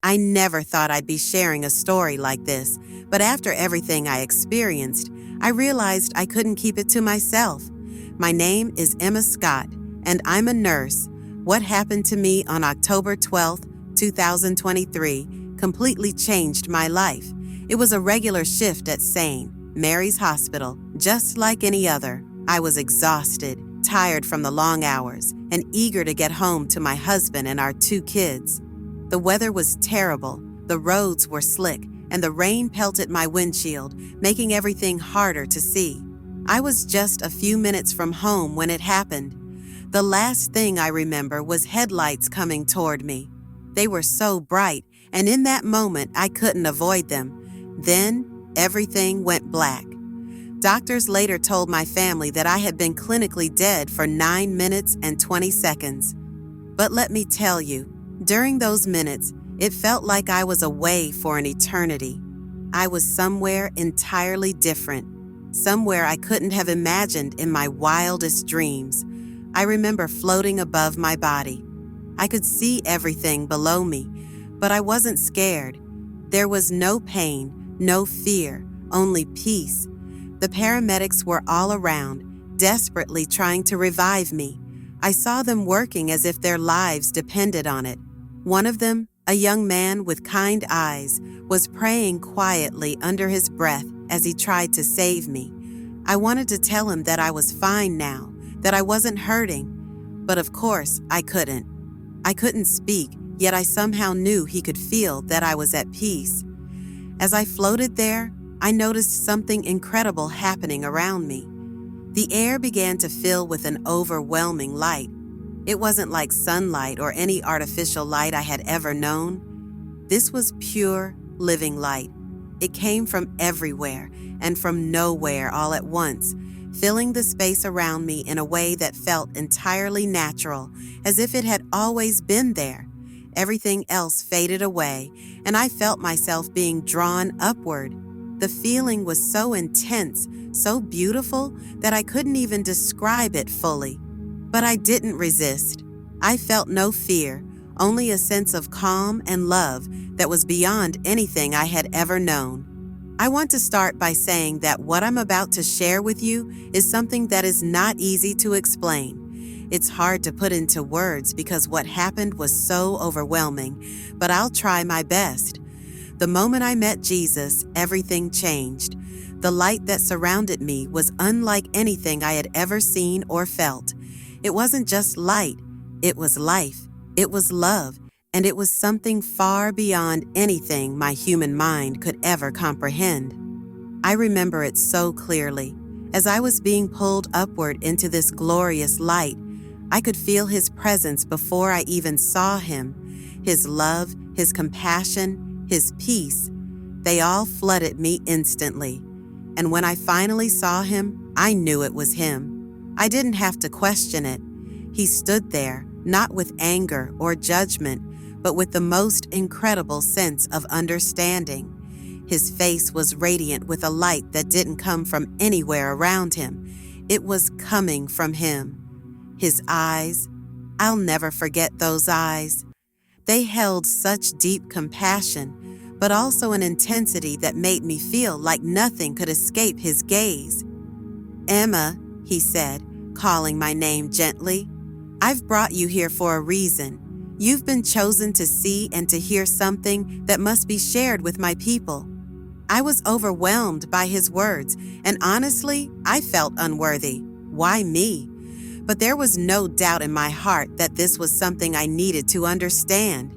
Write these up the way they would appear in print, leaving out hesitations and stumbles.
I never thought I'd be sharing a story like this, but after everything I experienced, I realized I couldn't keep it to myself. My name is Emma Scott, and I'm a nurse. What happened to me on October 12th, 2023, completely changed my life. It was a regular shift at St. Mary's Hospital, just like any other. I was exhausted, tired from the long hours, and eager to get home to my husband and our 2 kids. The weather was terrible, the roads were slick, and the rain pelted my windshield, making everything harder to see. I was just a few minutes from home when it happened. The last thing I remember was headlights coming toward me. They were so bright, and in that moment I couldn't avoid them. Then, everything went black. Doctors later told my family that I had been clinically dead for 9 minutes and 20 seconds. But let me tell you, during those minutes, it felt like I was away for an eternity. I was somewhere entirely different, somewhere I couldn't have imagined in my wildest dreams. I remember floating above my body. I could see everything below me, but I wasn't scared. There was no pain, no fear, only peace. The paramedics were all around, desperately trying to revive me. I saw them working as if their lives depended on it. One of them, a young man with kind eyes, was praying quietly under his breath as he tried to save me. I wanted to tell him that I was fine now, that I wasn't hurting, but of course I couldn't. I couldn't speak, yet I somehow knew he could feel that I was at peace. As I floated there, I noticed something incredible happening around me. The air began to fill with an overwhelming light. It wasn't like sunlight or any artificial light I had ever known. This was pure, living light. It came from everywhere and from nowhere all at once, filling the space around me in a way that felt entirely natural, as if it had always been there. Everything else faded away, and I felt myself being drawn upward. The feeling was so intense, so beautiful, that I couldn't even describe it fully. But I didn't resist. I felt no fear, only a sense of calm and love that was beyond anything I had ever known. I want to start by saying that what I'm about to share with you is something that is not easy to explain. It's hard to put into words because what happened was so overwhelming, but I'll try my best. The moment I met Jesus, everything changed. The light that surrounded me was unlike anything I had ever seen or felt. It wasn't just light, it was life, it was love, and it was something far beyond anything my human mind could ever comprehend. I remember it so clearly. As I was being pulled upward into this glorious light, I could feel His presence before I even saw Him. His love, His compassion, His peace, they all flooded me instantly. And when I finally saw Him, I knew it was Him. I didn't have to question it. He stood there, not with anger or judgment, but with the most incredible sense of understanding. His face was radiant with a light that didn't come from anywhere around Him. It was coming from Him. His eyes, I'll never forget those eyes. They held such deep compassion, but also an intensity that made me feel like nothing could escape His gaze. "Emma," He said, calling my name gently, "I've brought you here for a reason. You've been chosen to see and to hear something that must be shared with my people." I was overwhelmed by His words, and honestly, I felt unworthy. Why me? But there was no doubt in my heart that this was something I needed to understand.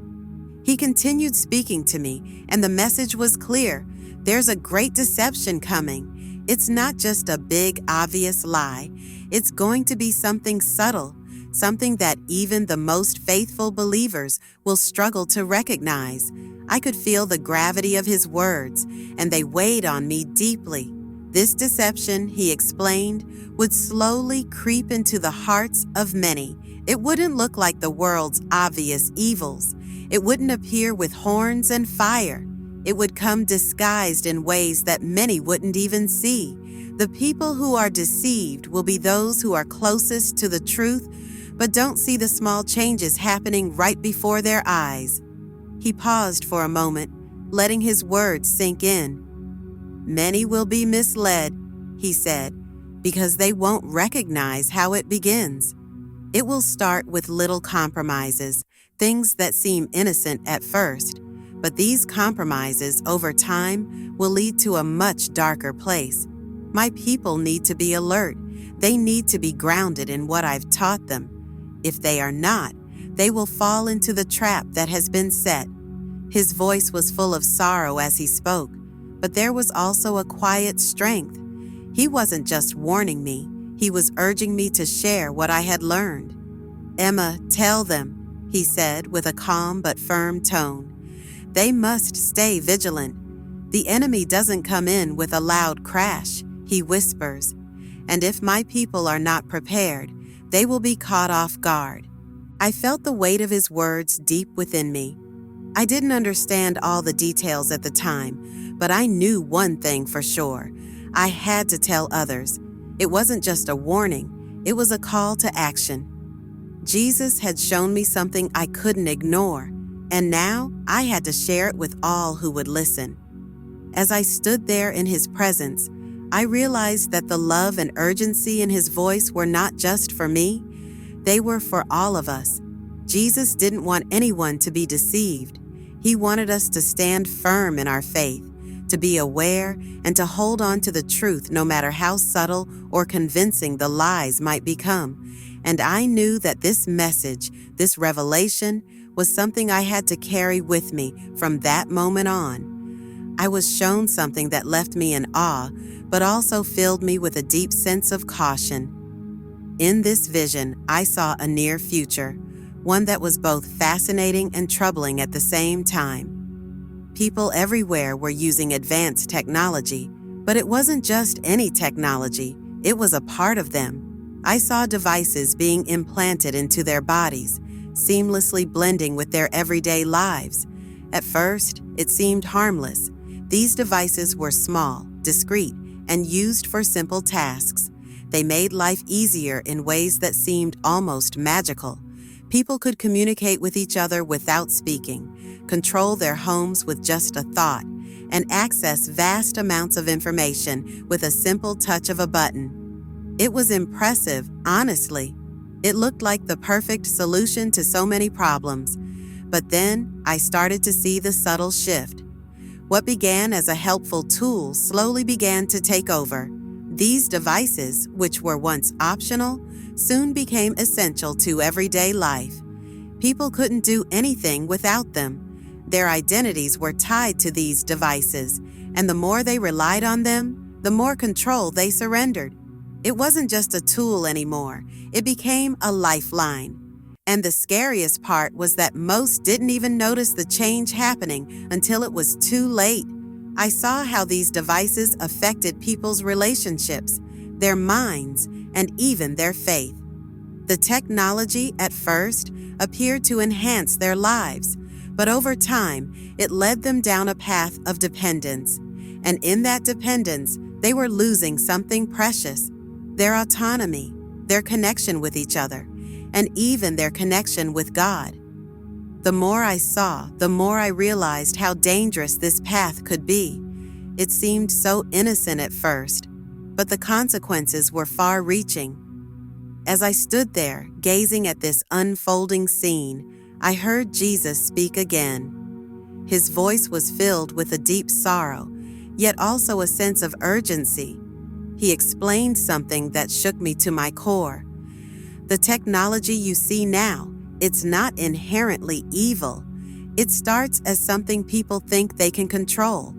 He continued speaking to me, and the message was clear. There's a great deception coming. It's not just a big, obvious lie. It's going to be something subtle, something that even the most faithful believers will struggle to recognize. I could feel the gravity of His words, and they weighed on me deeply. This deception, He explained, would slowly creep into the hearts of many. It wouldn't look like the world's obvious evils. It wouldn't appear with horns and fire. It would come disguised in ways that many wouldn't even see. The people who are deceived will be those who are closest to the truth, but don't see the small changes happening right before their eyes. He paused for a moment, letting his words sink in. Many will be misled, he said, because they won't recognize how it begins. It will start with little compromises, things that seem innocent at first, but these compromises over time will lead to a much darker place. My people need to be alert. They need to be grounded in what I've taught them. If they are not, they will fall into the trap that has been set. His voice was full of sorrow as he spoke, but there was also a quiet strength. He wasn't just warning me, he was urging me to share what I had learned. Emma, tell them, he said with a calm but firm tone. They must stay vigilant. The enemy doesn't come in with a loud crash, he whispers. And if my people are not prepared, they will be caught off guard. I felt the weight of his words deep within me. I didn't understand all the details at the time, but I knew one thing for sure. I had to tell others. It wasn't just a warning, it was a call to action. Jesus had shown me something I couldn't ignore, and now I had to share it with all who would listen. As I stood there in his presence, I realized that the love and urgency in his voice were not just for me, they were for all of us. Jesus didn't want anyone to be deceived. He wanted us to stand firm in our faith, to be aware, and to hold on to the truth no matter how subtle or convincing the lies might become. And I knew that this message, this revelation, was something I had to carry with me from that moment on. I was shown something that left me in awe, but also filled me with a deep sense of caution. In this vision, I saw a near future, one that was both fascinating and troubling at the same time. People everywhere were using advanced technology, but it wasn't just any technology, it was a part of them. I saw devices being implanted into their bodies, seamlessly blending with their everyday lives. At first, it seemed harmless. These devices were small, discreet, and used for simple tasks. They made life easier in ways that seemed almost magical. People could communicate with each other without speaking, control their homes with just a thought, and access vast amounts of information with a simple touch of a button. It was impressive, honestly. It looked like the perfect solution to so many problems. But then I started to see the subtle shift. What began as a helpful tool slowly began to take over. These devices, which were once optional, soon became essential to everyday life. People couldn't do anything without them. Their identities were tied to these devices, and the more they relied on them, the more control they surrendered. It wasn't just a tool anymore, it became a lifeline. And the scariest part was that most didn't even notice the change happening until it was too late. I saw how these devices affected people's relationships, their minds, and even their faith. The technology, at first, appeared to enhance their lives, but over time, it led them down a path of dependence. And in that dependence, they were losing something precious: their autonomy, their connection with each other, and even their connection with God. The more I saw, the more I realized how dangerous this path could be. It seemed so innocent at first, but the consequences were far-reaching. As I stood there, gazing at this unfolding scene, I heard Jesus speak again. His voice was filled with a deep sorrow, yet also a sense of urgency. He explained something that shook me to my core. The technology you see now, it's not inherently evil. It starts as something people think they can control.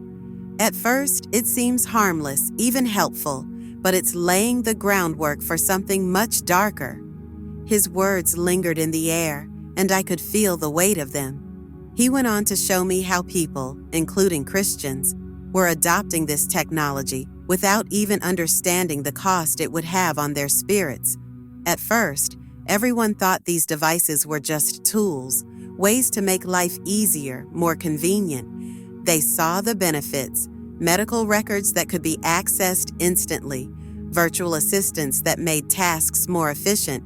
At first, it seems harmless, even helpful, but it's laying the groundwork for something much darker. His words lingered in the air, and I could feel the weight of them. He went on to show me how people, including Christians, were adopting this technology without even understanding the cost it would have on their spirits. At first, everyone thought these devices were just tools, ways to make life easier, more convenient. They saw the benefits: medical records that could be accessed instantly, virtual assistants that made tasks more efficient,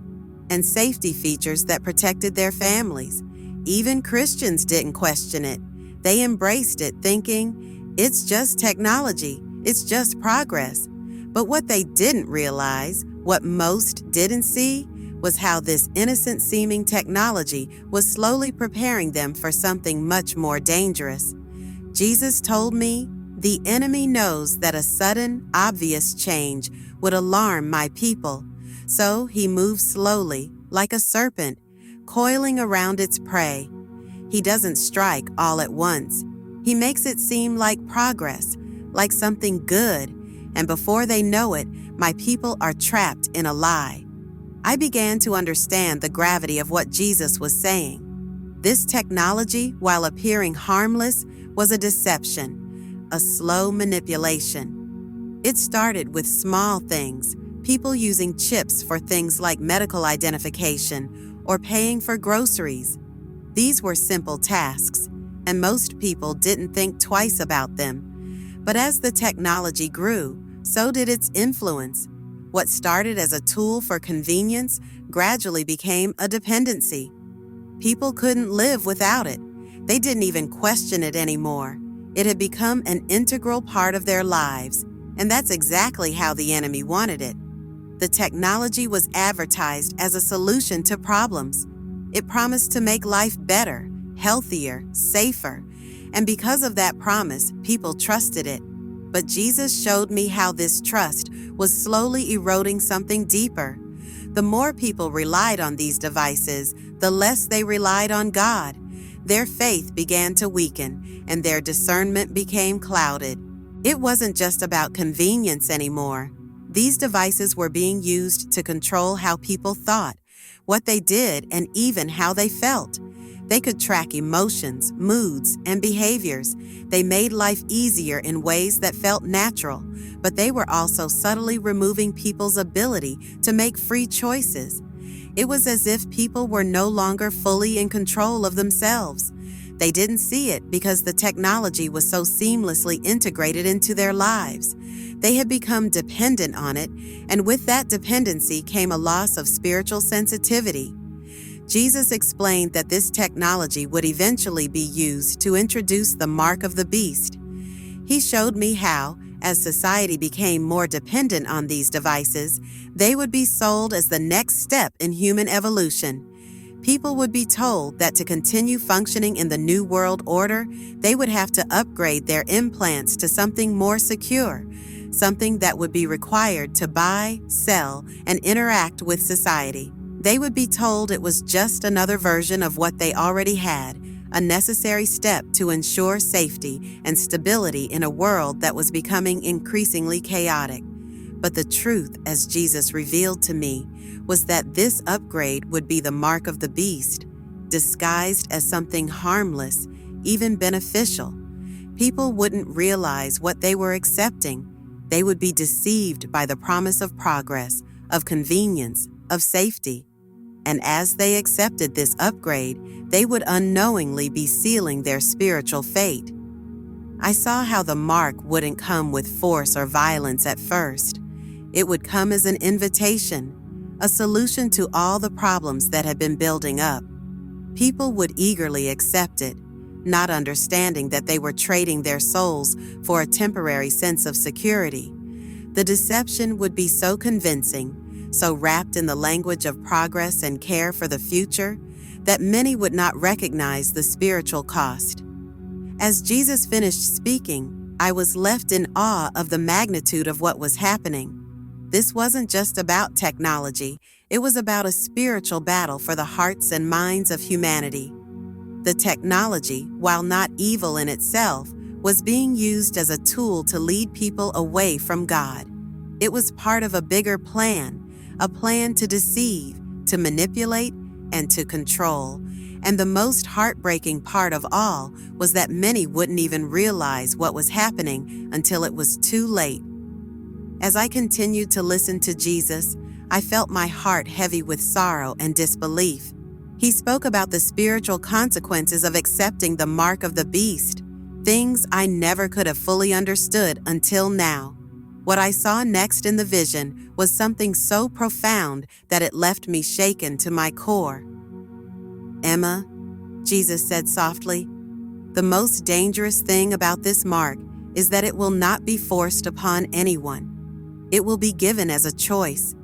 and safety features that protected their families. even Christians didn't question it. They embraced it, thinking, it's just technology, it's just progress. But what they didn't realize, what most didn't see, was how this innocent-seeming technology was slowly preparing them for something much more dangerous. Jesus told me, the enemy knows that a sudden, obvious change would alarm my people, so he moves slowly, like a serpent, coiling around its prey. He doesn't strike all at once. He makes it seem like progress, like something good, and before they know it, my people are trapped in a lie. I began to understand the gravity of what Jesus was saying. This technology, while appearing harmless, was a deception, a slow manipulation. It started with small things, people using chips for things like medical identification or paying for groceries. These were simple tasks, and most people didn't think twice about them. But as the technology grew, so did its influence. What started as a tool for convenience gradually became a dependency. People couldn't live without it. They didn't even question it anymore. It had become an integral part of their lives, and that's exactly how the enemy wanted it. The technology was advertised as a solution to problems. It promised to make life better, healthier, safer, and because of that promise, people trusted it. But Jesus showed me how this trust was slowly eroding something deeper. The more people relied on these devices, the less they relied on God. Their faith began to weaken, and their discernment became clouded. It wasn't just about convenience anymore. These devices were being used to control how people thought, what they did, and even how they felt. They could track emotions, moods, and behaviors. They made life easier in ways that felt natural, but they were also subtly removing people's ability to make free choices. It was as if people were no longer fully in control of themselves. They didn't see it because the technology was so seamlessly integrated into their lives. They had become dependent on it, and with that dependency came a loss of spiritual sensitivity. Jesus explained that this technology would eventually be used to introduce the mark of the beast. He showed me how, as society became more dependent on these devices, they would be sold as the next step in human evolution. People would be told that to continue functioning in the New World Order, they would have to upgrade their implants to something more secure, something that would be required to buy, sell, and interact with society. They would be told it was just another version of what they already had, a necessary step to ensure safety and stability in a world that was becoming increasingly chaotic. But the truth, as Jesus revealed to me, was that this upgrade would be the mark of the beast, disguised as something harmless, even beneficial. People wouldn't realize what they were accepting. They would be deceived by the promise of progress, of convenience, of safety. And as they accepted this upgrade, they would unknowingly be sealing their spiritual fate. I saw how the mark wouldn't come with force or violence at first. It would come as an invitation, a solution to all the problems that had been building up. People would eagerly accept it, not understanding that they were trading their souls for a temporary sense of security. The deception would be so convincing, so wrapped in the language of progress and care for the future, that many would not recognize the spiritual cost. As Jesus finished speaking, I was left in awe of the magnitude of what was happening. This wasn't just about technology, it was about a spiritual battle for the hearts and minds of humanity. The technology, while not evil in itself, was being used as a tool to lead people away from God. It was part of a bigger plan, a plan to deceive, to manipulate, and to control. And the most heartbreaking part of all was that many wouldn't even realize what was happening until it was too late. As I continued to listen to Jesus, I felt my heart heavy with sorrow and disbelief. He spoke about the spiritual consequences of accepting the mark of the beast, things I never could have fully understood until now. What I saw next in the vision was something so profound that it left me shaken to my core. Emma, Jesus said softly. The most dangerous thing about this mark is that it will not be forced upon anyone. It will be given as a choice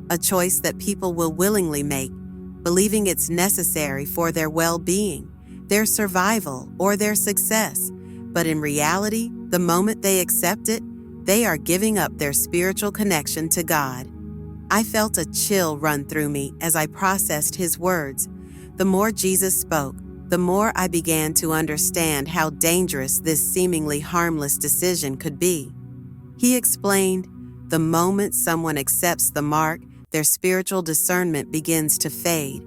that people will willingly make, believing it's necessary for their well-being, their survival, or their success. But in reality, the moment they accept it, they are giving up their spiritual connection to God. I felt a chill run through me as I processed his words. The more Jesus spoke, the more I began to understand how dangerous this seemingly harmless decision could be. He explained, the moment someone accepts the mark, their spiritual discernment begins to fade.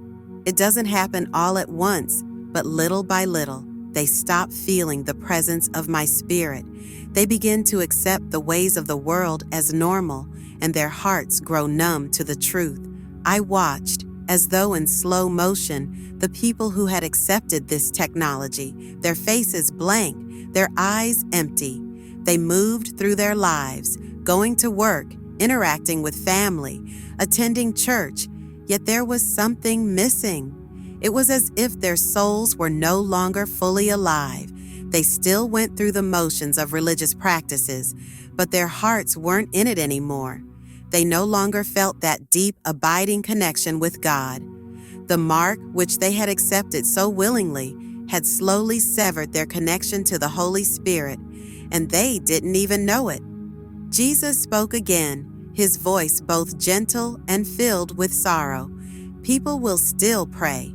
It doesn't happen all at once, but little by little, they stop feeling the presence of my spirit. They begin to accept the ways of the world as normal, and their hearts grow numb to the truth. I watched, as though in slow motion, the people who had accepted this technology, their faces blank, their eyes empty. They moved through their lives, going to work, interacting with family, attending church, yet there was something missing. It was as if their souls were no longer fully alive. They still went through the motions of religious practices, but their hearts weren't in it anymore. They no longer felt that deep, abiding connection with God. The mark, which they had accepted so willingly, had slowly severed their connection to the Holy Spirit, and they didn't even know it. Jesus spoke again, his voice both gentle and filled with sorrow. People will still pray.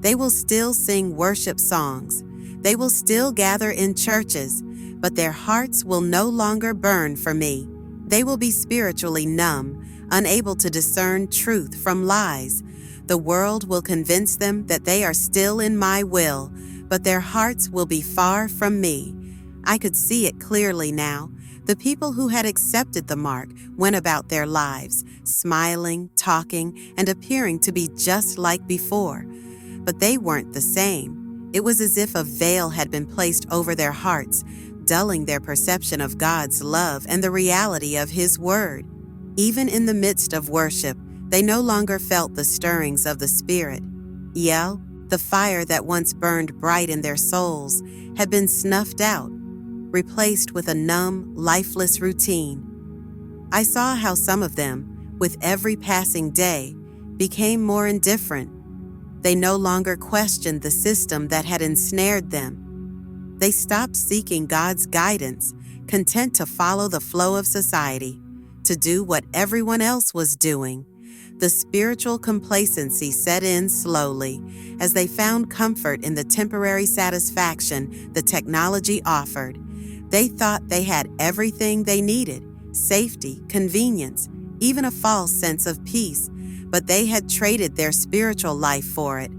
They will still sing worship songs. They will still gather in churches, but their hearts will no longer burn for me. They will be spiritually numb, unable to discern truth from lies. The world will convince them that they are still in my will, but their hearts will be far from me. I could see it clearly now. The people who had accepted the mark went about their lives, smiling, talking, and appearing to be just like before. But they weren't the same. It was as if a veil had been placed over their hearts, dulling their perception of God's love and the reality of His Word. Even in the midst of worship, they no longer felt the stirrings of the Spirit. The fire that once burned bright in their souls had been snuffed out, replaced with a numb, lifeless routine. I saw how some of them, with every passing day, became more indifferent. They no longer questioned the system that had ensnared them. They stopped seeking God's guidance, content to follow the flow of society, to do what everyone else was doing. The spiritual complacency set in slowly as they found comfort in the temporary satisfaction the technology offered. They thought they had everything they needed, safety, convenience, even a false sense of peace, but they had traded their spiritual life for it.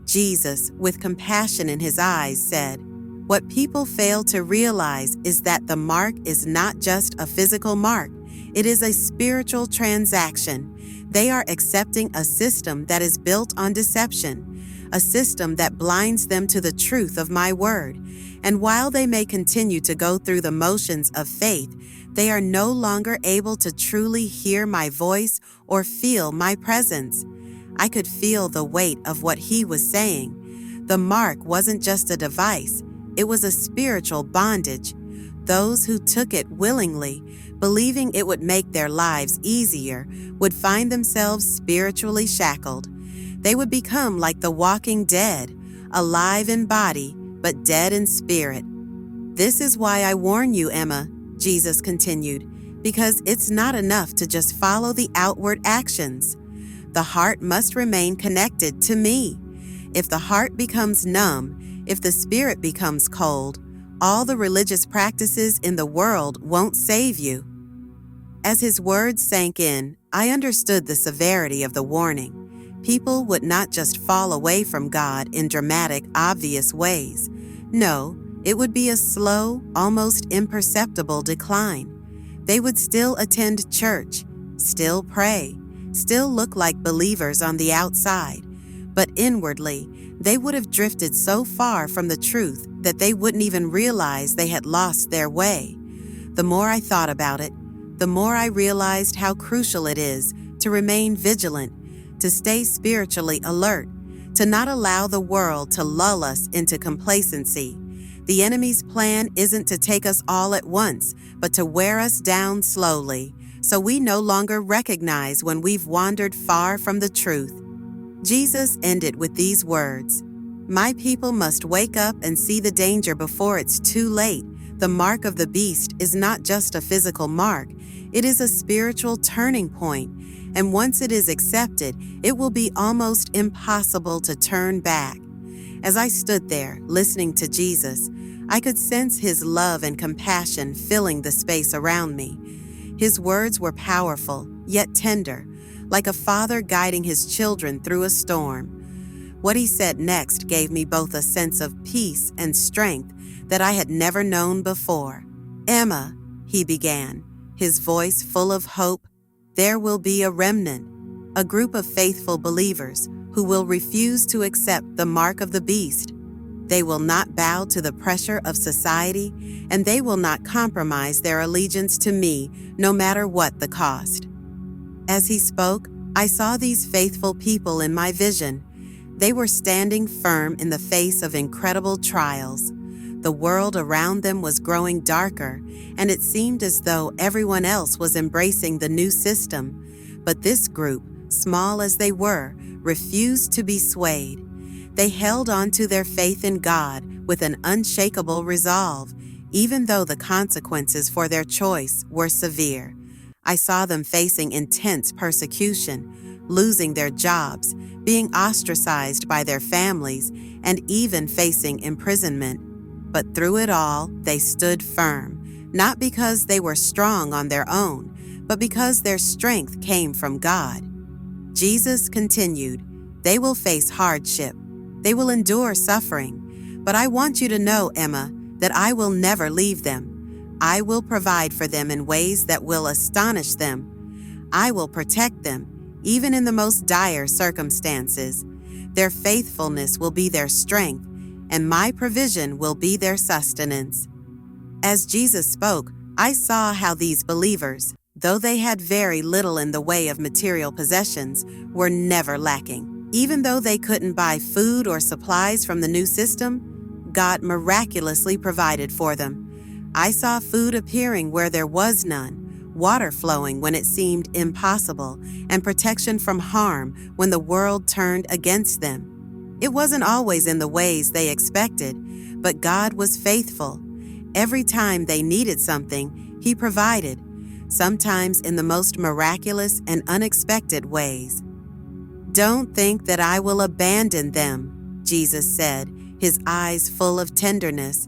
Jesus, with compassion in his eyes, said, "What people fail to realize is that the mark is not just a physical mark. It is a spiritual transaction. They are accepting a system that is built on deception, a system that blinds them to the truth of my word. And while they may continue to go through the motions of faith, they are no longer able to truly hear my voice or feel my presence." I could feel the weight of what he was saying. The mark wasn't just a device, it was a spiritual bondage. Those who took it willingly, believing it would make their lives easier, would find themselves spiritually shackled. They would become like the walking dead, alive in body, but dead in spirit. "This is why I warn you, Emma," Jesus continued, "because it's not enough to just follow the outward actions. The heart must remain connected to me. If the heart becomes numb, if the spirit becomes cold, all the religious practices in the world won't save you." As his words sank in, I understood the severity of the warning. People would not just fall away from God in dramatic, obvious ways. No, it would be a slow, almost imperceptible decline. They would still attend church, still pray, still look like believers on the outside, but inwardly, they would have drifted so far from the truth that they wouldn't even realize they had lost their way. The more I thought about it, the more I realized how crucial it is to remain vigilant, to stay spiritually alert, to not allow the world to lull us into complacency. The enemy's plan isn't to take us all at once, but to wear us down slowly, so we no longer recognize when we've wandered far from the truth. Jesus ended with these words, "My people must wake up and see the danger before it's too late. The mark of the beast is not just a physical mark, it is a spiritual turning point, and once it is accepted, it will be almost impossible to turn back." As I stood there, listening to Jesus, I could sense his love and compassion filling the space around me. His words were powerful, yet tender, like a father guiding his children through a storm. What he said next gave me both a sense of peace and strength that I had never known before. "Emma," he began, his voice full of hope, "there will be a remnant, a group of faithful believers who will refuse to accept the mark of the beast. They will not bow to the pressure of society, and they will not compromise their allegiance to me, no matter what the cost." As he spoke, I saw these faithful people in my vision. They were standing firm in the face of incredible trials. The world around them was growing darker, and it seemed as though everyone else was embracing the new system. But this group, small as they were, refused to be swayed. They held on to their faith in God with an unshakable resolve, even though the consequences for their choice were severe. I saw them facing intense persecution, losing their jobs, being ostracized by their families, and even facing imprisonment. But through it all, they stood firm, not because they were strong on their own, but because their strength came from God. Jesus continued, "They will face hardship. They will endure suffering. But I want you to know, Emma, that I will never leave them. I will provide for them in ways that will astonish them. I will protect them, even in the most dire circumstances. Their faithfulness will be their strength, and my provision will be their sustenance." As Jesus spoke, I saw how these believers, though they had very little in the way of material possessions, were never lacking. Even though they couldn't buy food or supplies from the new system, God miraculously provided for them. I saw food appearing where there was none, water flowing when it seemed impossible, and protection from harm when the world turned against them. It wasn't always in the ways they expected, but God was faithful. Every time they needed something, He provided, sometimes in the most miraculous and unexpected ways. "Don't think that I will abandon them," Jesus said, his eyes full of tenderness.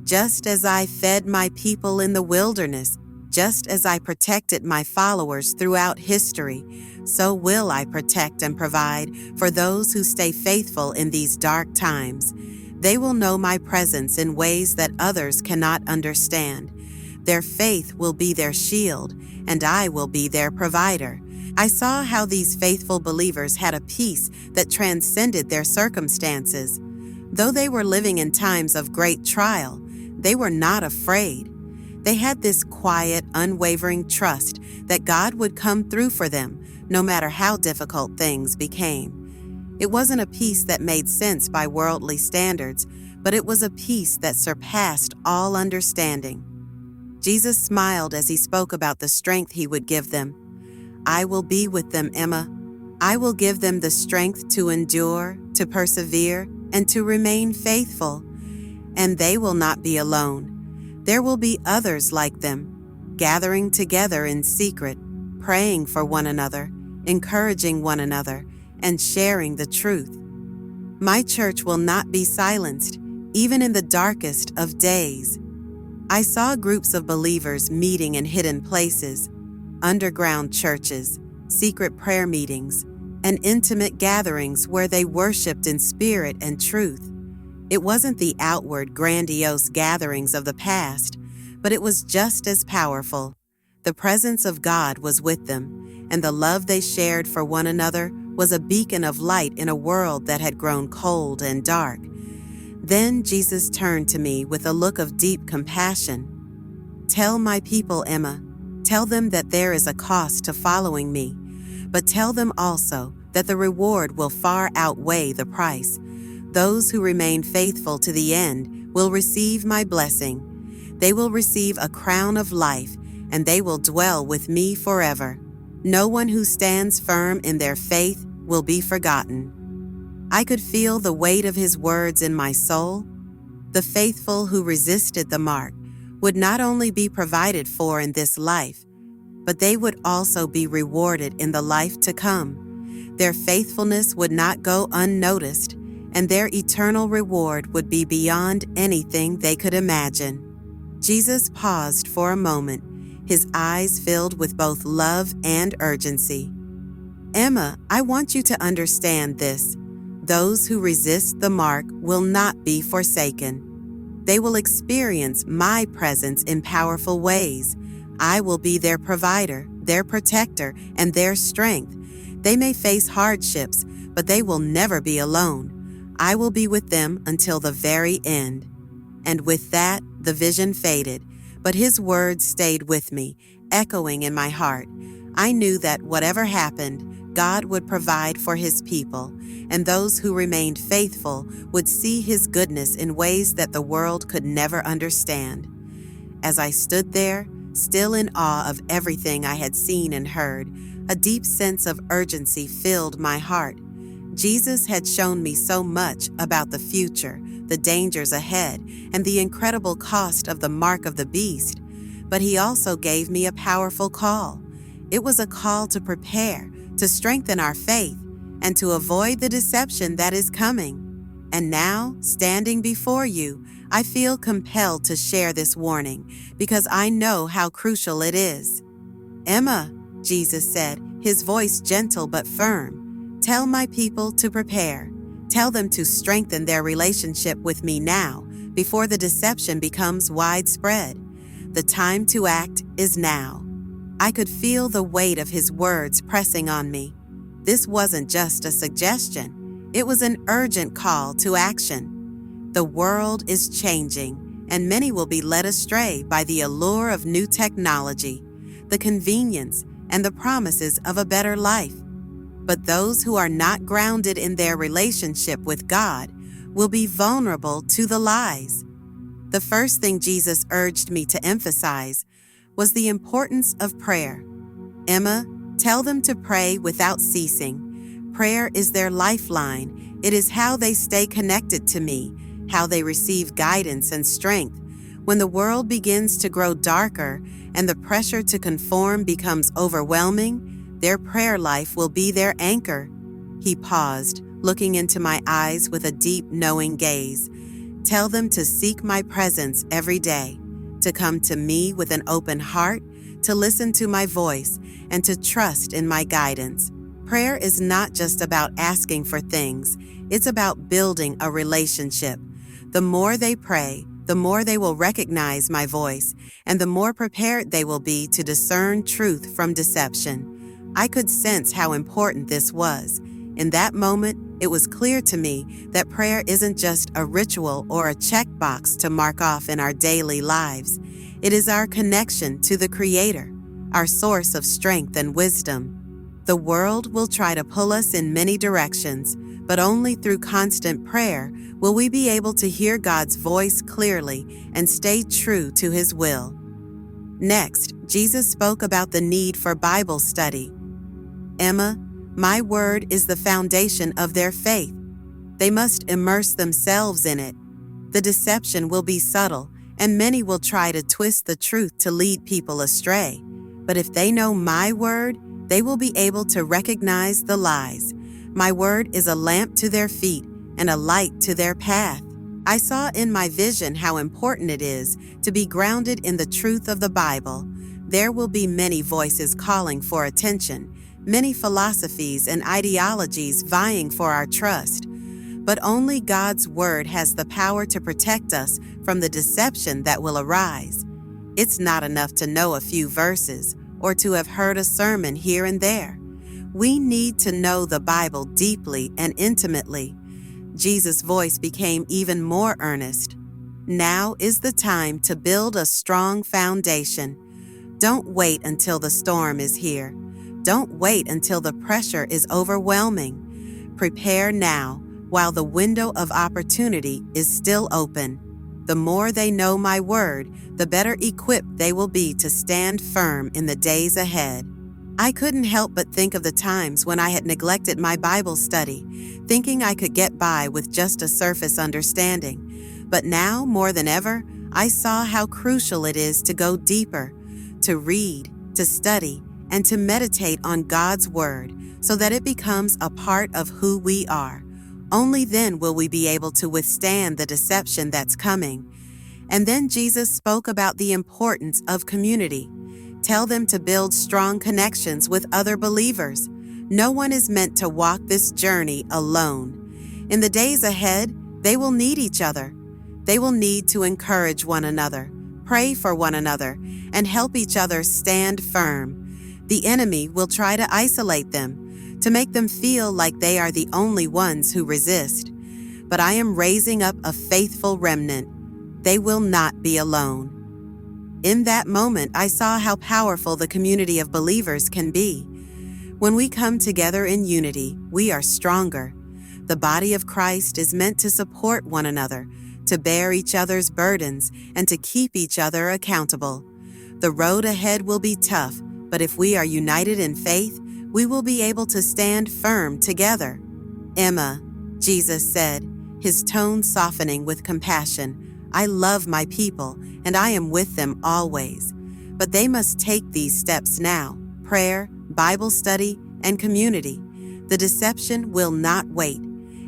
"Just as I fed my people in the wilderness, just as I protected my followers throughout history, so will I protect and provide for those who stay faithful in these dark times. They will know my presence in ways that others cannot understand. Their faith will be their shield, and I will be their provider." I saw how these faithful believers had a peace that transcended their circumstances. Though they were living in times of great trial, they were not afraid. They had this quiet, unwavering trust that God would come through for them, no matter how difficult things became. It wasn't a peace that made sense by worldly standards, but it was a peace that surpassed all understanding. Jesus smiled as he spoke about the strength he would give them. "I will be with them, Emma. I will give them the strength to endure, to persevere, and to remain faithful. And they will not be alone. There will be others like them, gathering together in secret, praying for one another, encouraging one another, and sharing the truth. My church will not be silenced, even in the darkest of days." I saw groups of believers meeting in hidden places, underground churches, secret prayer meetings, and intimate gatherings where they worshiped in spirit and truth. It wasn't the outward, grandiose gatherings of the past, but it was just as powerful. The presence of God was with them, and the love they shared for one another was a beacon of light in a world that had grown cold and dark. Then Jesus turned to me with a look of deep compassion. "Tell my people, Emma, tell them that there is a cost to following me, but tell them also that the reward will far outweigh the price. Those who remain faithful to the end will receive my blessing. They will receive a crown of life, and they will dwell with me forever. No one who stands firm in their faith will be forgotten. I could feel the weight of his words in my soul. The faithful who resisted the mark would not only be provided for in this life, but they would also be rewarded in the life to come. Their faithfulness would not go unnoticed, and their eternal reward would be beyond anything they could imagine. Jesus paused for a moment, his eyes filled with both love and urgency. Emma, I want you to understand this. Those who resist the mark will not be forsaken. They will experience my presence in powerful ways. I will be their provider, their protector, and their strength. They may face hardships, but they will never be alone. I will be with them until the very end. And with that, the vision faded, but his words stayed with me, echoing in my heart. I knew that whatever happened, God would provide for his people, and those who remained faithful would see his goodness in ways that the world could never understand. As I stood there, still in awe of everything I had seen and heard, a deep sense of urgency filled my heart. Jesus had shown me so much about the future, the dangers ahead, and the incredible cost of the mark of the beast, but he also gave me a powerful call. It was a call to prepare, to strengthen our faith, and to avoid the deception that is coming. And now, standing before you, I feel compelled to share this warning because I know how crucial it is. Emma, Jesus said, his voice gentle but firm, tell my people to prepare. Tell them to strengthen their relationship with me now, before the deception becomes widespread. The time to act is now. I could feel the weight of his words pressing on me. This wasn't just a suggestion. It was an urgent call to action. The world is changing, and many will be led astray by the allure of new technology, the convenience, and the promises of a better life. But those who are not grounded in their relationship with God will be vulnerable to the lies. The first thing Jesus urged me to emphasize was the importance of prayer. Emma, tell them to pray without ceasing. Prayer is their lifeline. It is how they stay connected to me, how they receive guidance and strength. When the world begins to grow darker and the pressure to conform becomes overwhelming, their prayer life will be their anchor. He paused, looking into my eyes with a deep, knowing gaze. Tell them to seek my presence every day, to come to me with an open heart, to listen to my voice, and to trust in my guidance. Prayer is not just about asking for things, it's about building a relationship. The more they pray, the more they will recognize my voice, and the more prepared they will be to discern truth from deception. I could sense how important this was. In that moment, it was clear to me that prayer isn't just a ritual or a checkbox to mark off in our daily lives. It is our connection to the Creator, our source of strength and wisdom. The world will try to pull us in many directions, but only through constant prayer will we be able to hear God's voice clearly and stay true to His will. Next, Jesus spoke about the need for Bible study. Emma, my word is the foundation of their faith. They must immerse themselves in it. The deception will be subtle, and many will try to twist the truth to lead people astray. But if they know my word, they will be able to recognize the lies. My word is a lamp to their feet and a light to their path. I saw in my vision how important it is to be grounded in the truth of the Bible. There will be many voices calling for attention, many philosophies and ideologies vying for our trust. But only God's word has the power to protect us from the deception that will arise. It's not enough to know a few verses or to have heard a sermon here and there. We need to know the Bible deeply and intimately. Jesus' voice became even more earnest. Now is the time to build a strong foundation. Don't wait until the storm is here. Don't wait until the pressure is overwhelming. Prepare now while the window of opportunity is still open. The more they know my word, the better equipped they will be to stand firm in the days ahead. I couldn't help but think of the times when I had neglected my Bible study, thinking I could get by with just a surface understanding. But now, more than ever, I saw how crucial it is to go deeper, to read, to study, and to meditate on God's Word so that it becomes a part of who we are. Only then will we be able to withstand the deception that's coming. And then Jesus spoke about the importance of community. Tell them to build strong connections with other believers. No one is meant to walk this journey alone. In the days ahead, they will need each other. They will need to encourage one another, pray for one another, and help each other stand firm. The enemy will try to isolate them, to make them feel like they are the only ones who resist. But I am raising up a faithful remnant. They will not be alone. In that moment, I saw how powerful the community of believers can be. When we come together in unity, we are stronger. The body of Christ is meant to support one another, to bear each other's burdens, and to keep each other accountable. The road ahead will be tough, but if we are united in faith, we will be able to stand firm together. Emma, Jesus said, his tone softening with compassion, I love my people, and I am with them always. But they must take these steps now: prayer, Bible study, and community. The deception will not wait.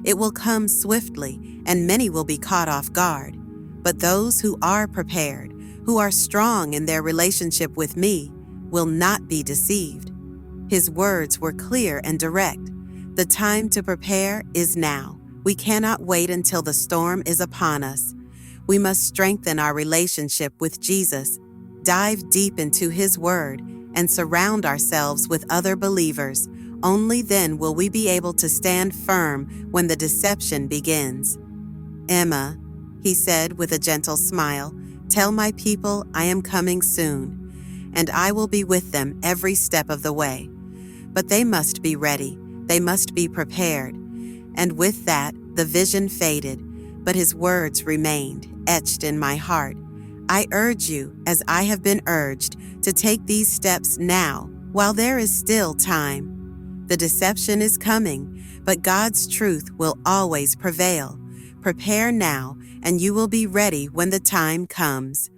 It will come swiftly, and many will be caught off guard. But those who are prepared, who are strong in their relationship with me, will not be deceived. His words were clear and direct. The time to prepare is now. We cannot wait until the storm is upon us. We must strengthen our relationship with Jesus, dive deep into His Word, and surround ourselves with other believers. Only then will we be able to stand firm when the deception begins. Emma, he said with a gentle smile, tell my people I am coming soon, and I will be with them every step of the way. But they must be ready. They must be prepared. And with that, the vision faded, but his words remained, etched in my heart. I urge you, as I have been urged, to take these steps now, while there is still time. The deception is coming, but God's truth will always prevail. Prepare now, and you will be ready when the time comes.